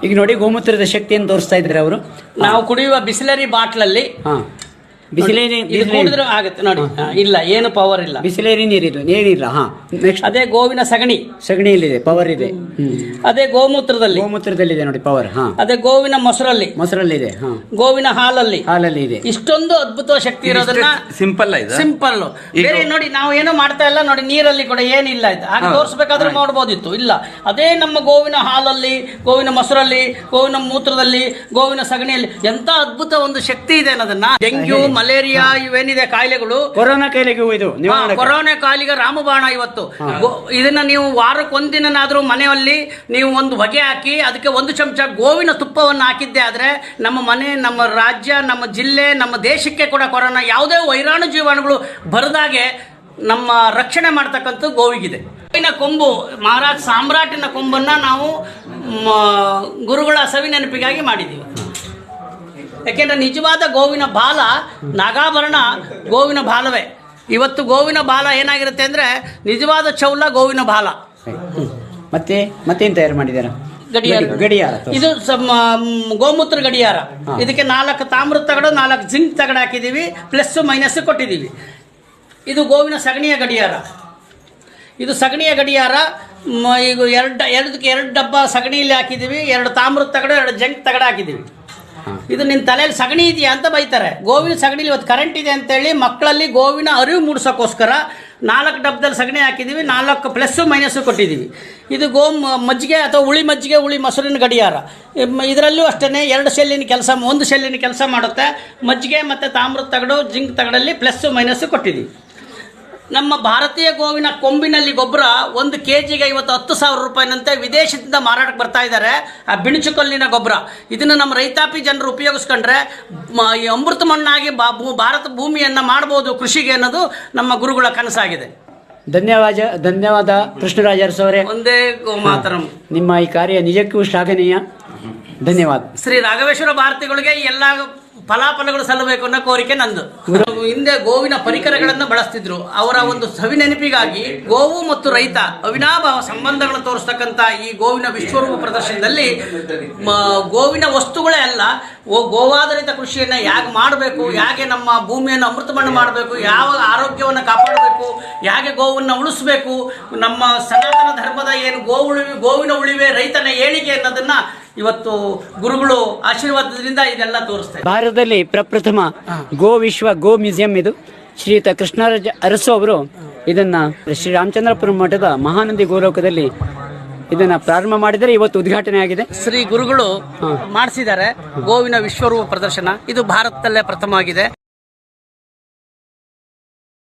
ಈಗ ನೋಡಿ ಗೋಮೂತ್ರದ ಶಕ್ತಿಯನ್ನು ತೋರಿಸ್ತಾ ಇದ್ದಾರೆ ಅವರು. ನಾವು ಕುಡಿಯುವ ಬಿಸ್ಲರಿ ಬಾಟ್ಲಲ್ಲಿ ಬಿಸಿಲೇರಿ ಕುಡಿದ್ರೆ ಆಗುತ್ತೆ ನೋಡಿ. ಇಲ್ಲ, ಏನು ಪವರ್ ಇಲ್ಲ. ಬಿಸಿಲೇರಿ ನೀರಿಲ್ಲ, ನೀರಿಲ್ಲ. ನೆಕ್ಸ್ಟ್ ಅದೇ ಗೋವಿನ ಸಗಣಿಯಲ್ಲಿದೆ ಪವರ್ ಇದೆ. ಅದೇ ಗೋಮೂತ್ರದಲ್ಲಿದೆ ನೋಡಿ ಪವರ್. ಅದೇ ಗೋವಿನ ಮೊಸರಲ್ಲಿದೆ. ಗೋವಿನ ಹಾಲಲ್ಲಿ ಇದೆ. ಇಷ್ಟೊಂದು ಅದ್ಭುತ ಶಕ್ತಿ ಇರೋದನ್ನ ಸಿಂಪಲ್ ಬೇರೆ ನೋಡಿ, ನಾವು ಏನು ಮಾಡ್ತಾ ಇಲ್ಲ ನೋಡಿ. ನೀರಲ್ಲಿ ಕೂಡ ಏನಿಲ್ಲ, ಇದು ಹಾಗೆ ತೋರಿಸ್ಬೇಕಾದ್ರೂ ಮಾಡಬಹುದಿತ್ತು. ಇಲ್ಲ, ಅದೇ ನಮ್ಮ ಗೋವಿನ ಹಾಲಲ್ಲಿ, ಗೋವಿನ ಮೊಸರಲ್ಲಿ, ಗೋವಿನ ಮೂತ್ರದಲ್ಲಿ, ಗೋವಿನ ಸಗಣಿಯಲ್ಲಿ ಎಂತ ಅದ್ಭುತ ಒಂದು ಶಕ್ತಿ ಇದೆ ಅನ್ನೋದನ್ನ. ಡೆಂಗ್ಯೂ, ಮಲೇರಿಯಾ ಇವೇನಿದೆ ಕಾಯಿಲೆಗಳು, ಕೊರೋನಾ ಕಾಯಿಲೆಗೂ ಇದು ಕೊರೋನಾ ಕಾಯಿಲೆಗೆ ರಾಮಬಾಣ ಇವತ್ತು. ಇದನ್ನ ನೀವು ವಾರಕ್ಕೊಂದಿನಾದ್ರೂ ಮನೆಯಲ್ಲಿ ನೀವು ಒಂದು ಹೊಗೆ ಹಾಕಿ ಅದಕ್ಕೆ 1 ಚಮಚ ಗೋವಿನ ತುಪ್ಪವನ್ನು ಹಾಕಿದ್ದೆ ಆದ್ರೆ ನಮ್ಮ ಮನೆ, ನಮ್ಮ ರಾಜ್ಯ, ನಮ್ಮ ಜಿಲ್ಲೆ, ನಮ್ಮ ದೇಶಕ್ಕೆ ಕೂಡ ಕೊರೋನಾ ಯಾವುದೇ ವೈರಾಣು ಜೀವಾಣುಗಳು ಬರದಾಗೆ ನಮ್ಮ ರಕ್ಷಣೆ ಮಾಡ್ತಕ್ಕಂಥ ಗೋವಿಗಿದೆ. ಗೋವಿನ ಕೊಂಬು, ಮಹಾರಾಜ ಸಾಮ್ರಾಟಿನ ಕೊಂಬನ್ನ ನಾವು ಗುರುಗಳ ಸವಿ ನೆನಪಿಗಾಗಿ ಮಾಡಿದ್ದೀವಿ. ಯಾಕೆಂದ್ರೆ ನಿಜವಾದ ಗೋವಿನ ಬಾಲ, ನಾಗಾಭರಣ ಗೋವಿನ ಬಾಲವೇ. ಇವತ್ತು ಗೋವಿನ ಬಾಲ ಏನಾಗಿರುತ್ತೆ ಅಂದ್ರೆ ನಿಜವಾದ ಚೌಲ ಗೋವಿನ ಬಾಲ. ಮತ್ತೇನು ತಯಾರು ಮಾಡಿದಾರ? ಗಡಿಯಾರ. ಇದು ಗೋಮೂತ್ರ ಗಡಿಯಾರ. ಇದಕ್ಕೆ 4 ತಾಮ್ರದ ತಗಡು, 4 ಜಿಂಕ್ ತಗಡು ಹಾಕಿದೀವಿ, ಪ್ಲಸ್ ಮೈನಸ್ ಕೊಟ್ಟಿದ್ದೀವಿ. ಇದು ಗೋವಿನ ಸಗಣಿಯ ಗಡಿಯಾರ. ಇದು ಸಗಣಿಯ ಗಡಿಯಾರ. ಈಗ ಎರಡು ಡಬ್ಬ ಸಗಣಿಯಲ್ಲಿ ಹಾಕಿದೀವಿ, 2 ತಾಮ್ರದ ತಗಡು, 2 ಜಂಕ್ ತಗಡು ಹಾಕಿದೀವಿ. ಇದು ನಿನ್ನ ತಲೆಯಲ್ಲಿ ಸಗಣಿ ಇದೆಯಾ ಅಂತ ಬೈತಾರೆ. ಗೋವಿನ ಸಗಣಿಲಿ ಇವತ್ತು ಕರೆಂಟ್ ಇದೆ ಅಂತೇಳಿ ಮಕ್ಕಳಲ್ಲಿ ಗೋವಿನ ಅರಿವು ಮೂಡಿಸೋಕ್ಕೋಸ್ಕರ 4 ಡಬ್ಬದಲ್ಲಿ ಸಗಣಿ ಹಾಕಿದ್ದೀವಿ, 4 ಪ್ಲಸ್ ಮೈನಸ್ ಕೊಟ್ಟಿದ್ದೀವಿ. ಇದು ಮಜ್ಜಿಗೆ ಅಥವಾ ಹುಳಿ ಮಜ್ಜಿಗೆ, ಹುಳಿ ಮೊಸರಿನ ಗಡಿಯಾರ. ಇದರಲ್ಲೂ ಅಷ್ಟೇ 2 ಶೆಲ್ಲಿನ ಕೆಲಸ, 1 ಶೆಲ್ಲಿನ ಕೆಲಸ ಮಾಡುತ್ತೆ. ಮಜ್ಜಿಗೆ ಮತ್ತು ತಾಮ್ರದ ತಗಡು, ಜಿಂಕ್ ತಗಡಲ್ಲಿ ಪ್ಲಸ್ ಮೈನಸ್ ಕೊಟ್ಟಿದ್ದೀವಿ. ನಮ್ಮ ಭಾರತೀಯ ಗೋವಿನ ಕೊಂಬಿನಲ್ಲಿ ಗೊಬ್ಬರ 1 kgಗೆ ಇವತ್ತು 10,000 ರೂಪಾಯಿನಂತೆ ವಿದೇಶದಿಂದ ಮಾರಾಟಕ್ಕೆ ಬರ್ತಾ ಇದ್ದಾರೆ. ಆ ಬಿಣಚುಕಲ್ಲಿನ ಗೊಬ್ಬರ ಇದನ್ನು ನಮ್ಮ ರೈತಾಪಿ ಜನರು ಉಪಯೋಗಿಸ್ಕೊಂಡ್ರೆ ಅಮೃತ ಮಣ್ಣಾಗಿ ಭಾರತ ಭೂಮಿಯನ್ನು ಮಾಡಬಹುದು ಕೃಷಿಗೆ ಅನ್ನೋದು ನಮ್ಮ ಗುರುಗಳ ಕನಸಾಗಿದೆ. ಧನ್ಯವಾದ ಕೃಷ್ಣರಾಜ ಅರಸು ಅವರೇ. ಒಂದೇ ಮಾತರಂ. ನಿಮ್ಮ ಈ ಕಾರ್ಯ ನಿಜಕ್ಕೂ ಶ್ಲಾಘನೀಯ. ಧನ್ಯವಾದ. ಶ್ರೀ ರಾಘವೇಶ್ವರ ಭಾರತಿಗಳಿಗೆ ಎಲ್ಲ ಫಲಾಫಲಗಳು ಸಲ್ಲಬೇಕು ಅನ್ನೋ ಕೋರಿಕೆ ನಂದು. ಹಿಂದೆ ಗೋವಿನ ಪರಿಕರಗಳನ್ನು ಬಳಸ್ತಿದ್ರು. ಅವರ ಒಂದು ಸವಿ ನೆನಪಿಗಾಗಿ ಗೋವು ಮತ್ತು ರೈತ ಅವಿನಾಭಾವ ಸಂಬಂಧಗಳನ್ನು ತೋರಿಸ್ತಕ್ಕಂಥ ಈ ಗೋವಿನ ವಿಶ್ವರೂಪ ಪ್ರದರ್ಶನದಲ್ಲಿ ಗೋವಿನ ವಸ್ತುಗಳೇ ಅಲ್ಲ, ಗೋವಾಧಾರಿತ ಕೃಷಿಯನ್ನು ಹೇಗೆ ಮಾಡಬೇಕು, ಹೇಗೆ ನಮ್ಮ ಭೂಮಿಯನ್ನು ಅಮೃತಮಣ್ಣು ಮಾಡಬೇಕು, ಯಾವ ಆರೋಗ್ಯವನ್ನು ಕಾಪಾಡಬೇಕು, ಹೇಗೆ ಗೋವನ್ನು ಉಳಿಸಬೇಕು, ನಮ್ಮ ಸನಾತನ ಧರ್ಮದ ಏನು ಗೋವಿನ ಉಳಿವೆ, ರೈತನ ಏಳಿಗೆ ಅನ್ನೋದನ್ನ ಇವತ್ತು ಗುರುಗಳು ಆಶೀರ್ವಾದದಿಂದ ಇದೆಲ್ಲ ತೋರಿಸ್ತಾರೆ. ಭಾರತದಲ್ಲಿ ಪ್ರಪ್ರಥಮ ಗೋ ಮ್ಯೂಸಿಯಂ ಇದು. ಶ್ರೀಯುತ ಕೃಷ್ಣರಾಜ ಅರಸು ಅವರು ಇದನ್ನ ಶ್ರೀರಾಮಚಂದ್ರಪುರ ಮಠದ ಮಹಾನಂದಿ ಗೋಲೋಕದಲ್ಲಿ ಇದನ್ನ ಪ್ರಾರಂಭ ಮಾಡಿದರೆ ಇವತ್ತು ಉದ್ಘಾಟನೆ ಆಗಿದೆ. ಶ್ರೀ ಗುರುಗಳು ಮಾಡಿಸಿದ್ದಾರೆ ಗೋವಿನ ವಿಶ್ವರೂಪ ಪ್ರದರ್ಶನ. ಇದು ಭಾರತದಲ್ಲೇ ಪ್ರಥಮ ಆಗಿದೆ.